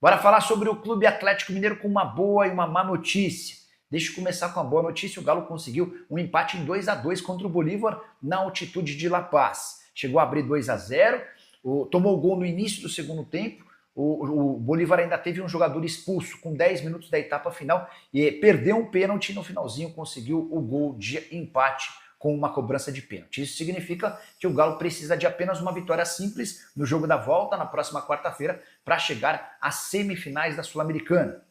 Bora falar sobre o Clube Atlético Mineiro com uma boa e uma má notícia. Deixa eu começar com a boa notícia. O Galo conseguiu um empate em 2-2 contra o Bolívar na altitude de La Paz. Chegou a abrir 2-0, tomou o gol no início do segundo tempo. O Bolívar ainda teve um jogador expulso com 10 minutos da etapa final e perdeu um pênalti no finalzinho, conseguiu o gol de empate com uma cobrança de pênalti. Isso significa que o Galo precisa de apenas uma vitória simples no jogo da volta, na próxima quarta-feira, para chegar às semifinais da Sul-Americana.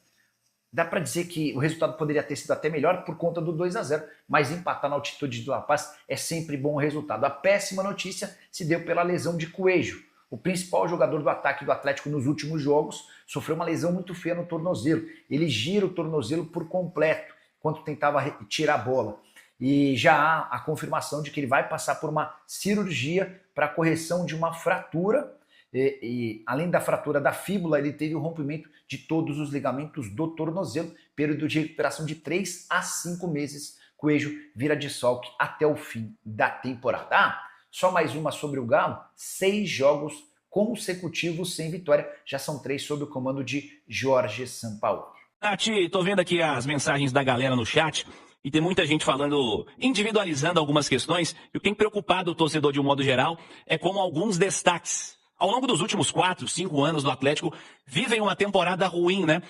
Dá para dizer que o resultado poderia ter sido até melhor por conta do 2-0, mas empatar na altitude de La Paz é sempre bom resultado. A péssima notícia se deu pela lesão de Coelho. O principal jogador do ataque do Atlético nos últimos jogos sofreu uma lesão muito feia no tornozelo. Ele gira o tornozelo por completo enquanto tentava tirar a bola. E já há a confirmação de que ele vai passar por uma cirurgia para a correção de uma fratura. E além da fratura da fíbula, ele teve o rompimento de todos os ligamentos do tornozelo, período de recuperação de 3 a 5 meses. Coelho vira desfalque até o fim da temporada. Só mais uma sobre o Galo: 6 jogos consecutivos sem vitória, já são 3 sob o comando de Jorge Sampaoli. Nath, tô vendo aqui as mensagens da galera no chat. E tem muita gente falando, individualizando algumas questões. E o que tem preocupado o torcedor de um modo geral é como alguns destaques ao longo dos últimos 4, 5 anos do Atlético vivem uma temporada ruim, né?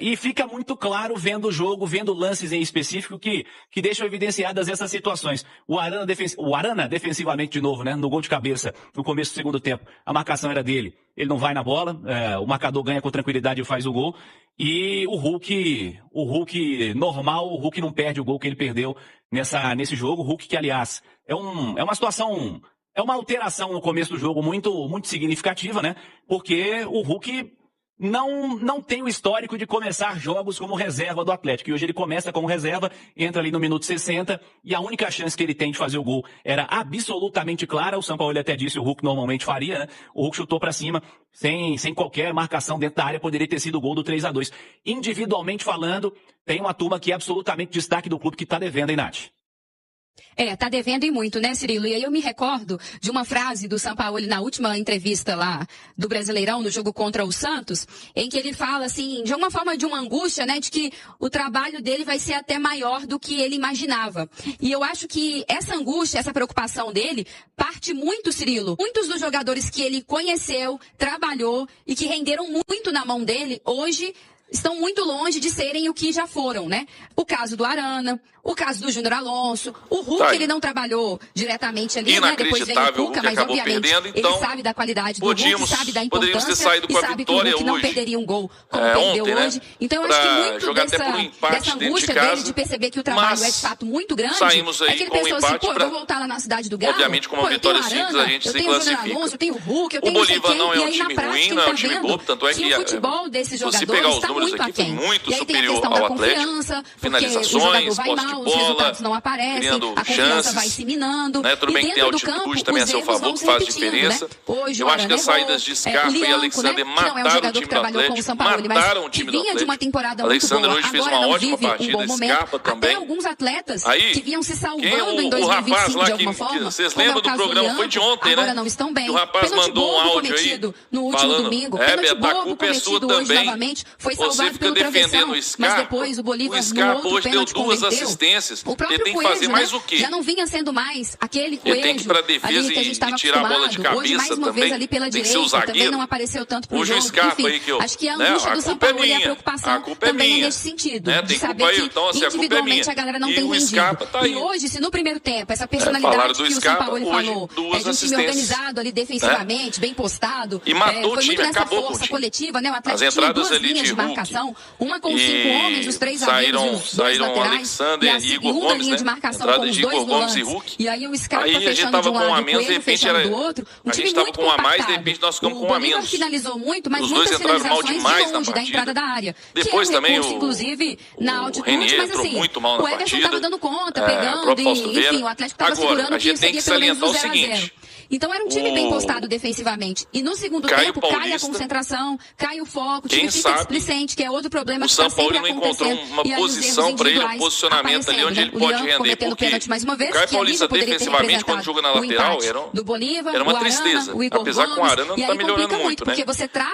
E fica muito claro vendo o jogo, vendo lances em específico que deixam evidenciadas essas situações. O Arana defensivamente de novo, né? No gol de cabeça, no começo do segundo tempo, a marcação era dele. Ele não vai na bola, o marcador ganha com tranquilidade e faz o gol. E o Hulk normal, o Hulk não perde o gol que ele perdeu nesse jogo. O Hulk que, aliás, é uma situação... É uma alteração no começo do jogo muito, muito significativa, né? Porque o Hulk não tem o histórico de começar jogos como reserva do Atlético. E hoje ele começa como reserva, entra ali no minuto 60, e a única chance que ele tem de fazer o gol era absolutamente clara. O Sampaoli até disse, o Hulk normalmente faria, né? O Hulk chutou pra cima, sem qualquer marcação dentro da área, poderia ter sido o gol do 3-2. Individualmente falando, tem uma turma que é absolutamente destaque do clube que tá devendo, hein, Nath? Tá devendo e muito, né, Cirilo? E aí eu me recordo de uma frase do Sampaoli na última entrevista lá do Brasileirão, no jogo contra o Santos, em que ele fala, assim, de uma forma de uma angústia, né, de que o trabalho dele vai ser até maior do que ele imaginava. E eu acho que essa angústia, essa preocupação dele, parte muito, Cirilo. Muitos dos jogadores que ele conheceu, trabalhou e que renderam muito na mão dele, hoje estão muito longe de serem o que já foram, né? O caso do Arana, o caso do Júnior Alonso, o Hulk, ele não trabalhou diretamente ali, né? Depois veio o Cuca, mas obviamente perdendo, então, ele sabe da qualidade do Hulk, sabe da importância, e sabe que o Hulk não perderia um gol como perdeu ontem, hoje. Né? Então eu acho que muito dessa angústia dele de perceber que o trabalho é de fato muito grande, é que ele pensou assim, eu vou voltar lá na cidade do Galo, obviamente com uma vitória simples a gente se classifica. Alonso, eu tenho o Hulk, eu tenho o Bolívar não é um time ruim, não é um time bobo, tanto é que o futebol desses se jogadores pegar os números aqui, foi muito superior ao Atlético. Finalizações, posse de bola, não aparece, criando a chances, vai se minando, né? Tudo bem que tem altitude também a seu favor, que faz diferença. Né? Hoje, eu acho que as saídas de Scarpa e Alexander mataram o time do Atlético, mataram o time do Atlético. Alexander hoje fez uma ótima partida, Scarpa também. Até alguns atletas que vinham se salvando em 2025 de alguma forma. Vocês lembram do programa? Foi de ontem, né? Agora não estão bem. O rapaz mandou um áudio aí no último domingo. Beto, a culpa é sua também. Você fica defendendo o Scarpa. Mas depois o Scarpa hoje deu 2 assistências. Ele tem que fazer mais o quê? Já não vinha sendo mais aquele Coelho. Ele tem que ir pra defesa e tirar a bola de cabeça hoje, mais uma também. Vez ali pela tem direita, que ser o zagueiro. Também não apareceu tanto pro hoje jogo. O Scarpa Enfim, aí que eu, acho que a angústia do Sampaoli e a preocupação também é nesse sentido. Né? De saber que então, assim, individualmente a galera não tem rendido. Tá e hoje, se no primeiro tempo, essa personalidade que o Sampaoli falou, é de um time organizado ali defensivamente, bem postado, e matou foi o time, muito nessa acabou força coletiva, né? O As Atlético tinha entradas 2 ali linhas de marcação, uma com 5 homens, os 3 zagueiros e os 2 laterais, Alexander e a segunda linha de marcação com os 2 volantes. E aí o Scarpa fechando de um lado, o Coelho fechando do outro. Um time muito compactado. De repente nós ficamos com um a menos. O finalizou muito, mas os dois muitas entraram mal finalizações demais de longe da entrada da área. Depois também inclusive, na altitude, mas assim, muito mal na o Everson partida. estava dando conta, pegando, e enfim, o Atlético estava segurando o que seria pelo menos 0-0. Então era um time bem postado defensivamente. E no segundo tempo cai a concentração, cai o foco, o time fica displicente, que é outro problema que está sempre acontecendo. O São Paulo não encontrou uma posição para ele, um posicionamento ali onde ele pode render. Porque mais uma vez, o Caio Paulista defensivamente, quando joga na lateral, era uma tristeza. Apesar que o Arana não está melhorando muito, né?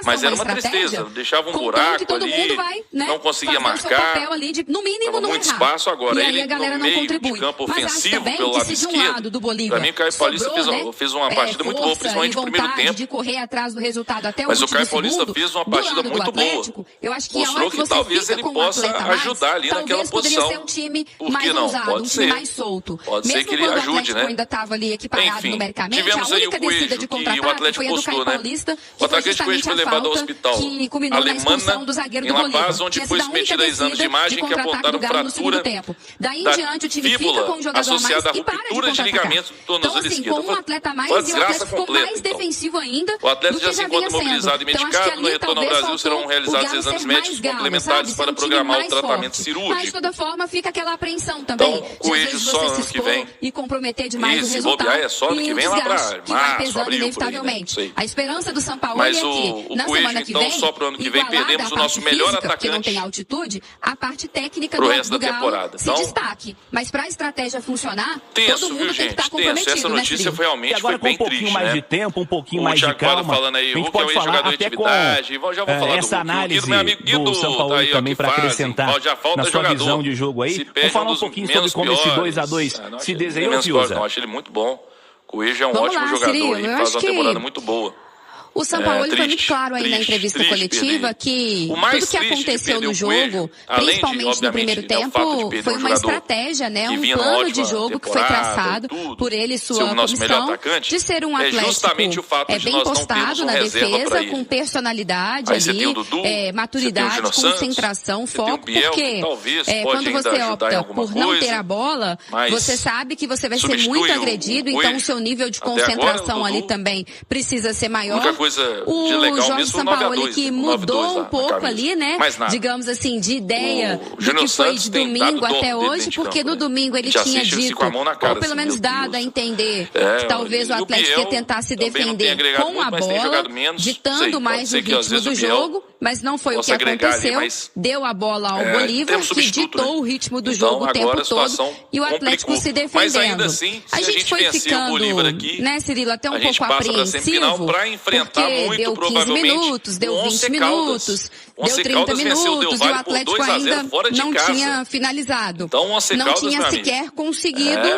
Mas era uma tristeza, deixava um buraco ali, não conseguia marcar, estava muito espaço. Agora ele no meio de campo ofensivo pelo lado esquerdo. Para mim o Caio Paulista fez uma partida muito boa, principalmente no primeiro tempo. Mas o Caio Paulista fez uma partida muito boa. Mostrou que talvez ele possa ajudar ali naquela posição. Por que não? Pode ser. Pode ser que ele ajude, né? Enfim, tivemos aí o Coelho, que o Atlético postou, né? O atacante Coelho foi levado ao hospital Alemana, em La Paz, onde foi submetido a exames de imagem que apontaram fratura da fíbula associada à ruptura de ligamento do tornozelo esquerdo. Foi uma desgraça completa. O atleta já se encontra mobilizado e medicado. No retorno ao Brasil serão realizados exames médicos complementares para programar o tratamento cirúrgico. Mas de toda forma fica aquela apreensão também. Então, Coelho só ano que vem. E comprometer demais o resultado. Se bobear é só ano que vem lá para março, abril, inevitavelmente. Por aí, né? A esperança do São Paulo mas é que o Coelho, então, só para o ano que vem perdemos o nosso melhor atacante. Que não tem altitude, a parte técnica do Galo se destaque. Mas para a estratégia funcionar, todo mundo tem que estar comprometido. Essa notícia foi realmente foi bem triste, um pouquinho mais de tempo, um pouquinho mais de calma. Falando aí, a gente pode falar até com essa análise do São Paulo também para acrescentar na sua visão de jogo aí. Vamos falar um pouquinho sobre como esse 2-2 se desenhou, Fiuza. Eu acho ele muito bom. O Coelho é um ótimo jogador e faz uma temporada muito boa. O São Paulo foi muito claro aí na entrevista coletiva que tudo que aconteceu no jogo, principalmente no primeiro tempo, foi uma estratégia, né? Um plano de jogo que foi traçado por ele e sua comissão de ser um Atlético bem postado na defesa, com personalidade ali, maturidade, concentração, foco, porque quando você opta por não ter a bola, você sabe que você vai ser muito agredido, então o seu nível de concentração ali também precisa ser maior. O Jorge Sampaoli que mudou um pouco ali, né? Digamos assim, de ideia do que foi de domingo até hoje, porque no domingo ele tinha dito, ou pelo menos dado a entender, que talvez o Atlético ia tentar se defender com a bola, ditando mais o ritmo do jogo, mas não foi o que aconteceu. Deu a bola ao Bolívar, que ditou o ritmo do jogo o tempo todo, e o Atlético se defendendo. A gente foi ficando, né, Cirilo, até um pouco apreensivo, porque deu 15 minutos, deu 20 minutos, deu 30 minutos, e o Atlético ainda não tinha finalizado. Não tinha sequer conseguido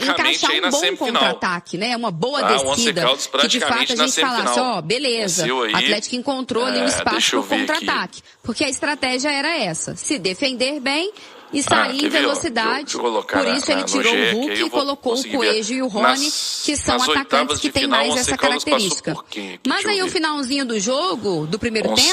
encaixar um bom contra-ataque, né? Uma boa descida, que de fato a gente falasse, beleza, o Atlético encontrou ali um espaço para contra-ataque, porque a estratégia era essa, se defender bem e sair em velocidade. Por isso ele tirou o Hulk e colocou o Coelho e o Rony, que são atacantes que têm mais essa característica. Mas aí o finalzinho do jogo, do primeiro tempo,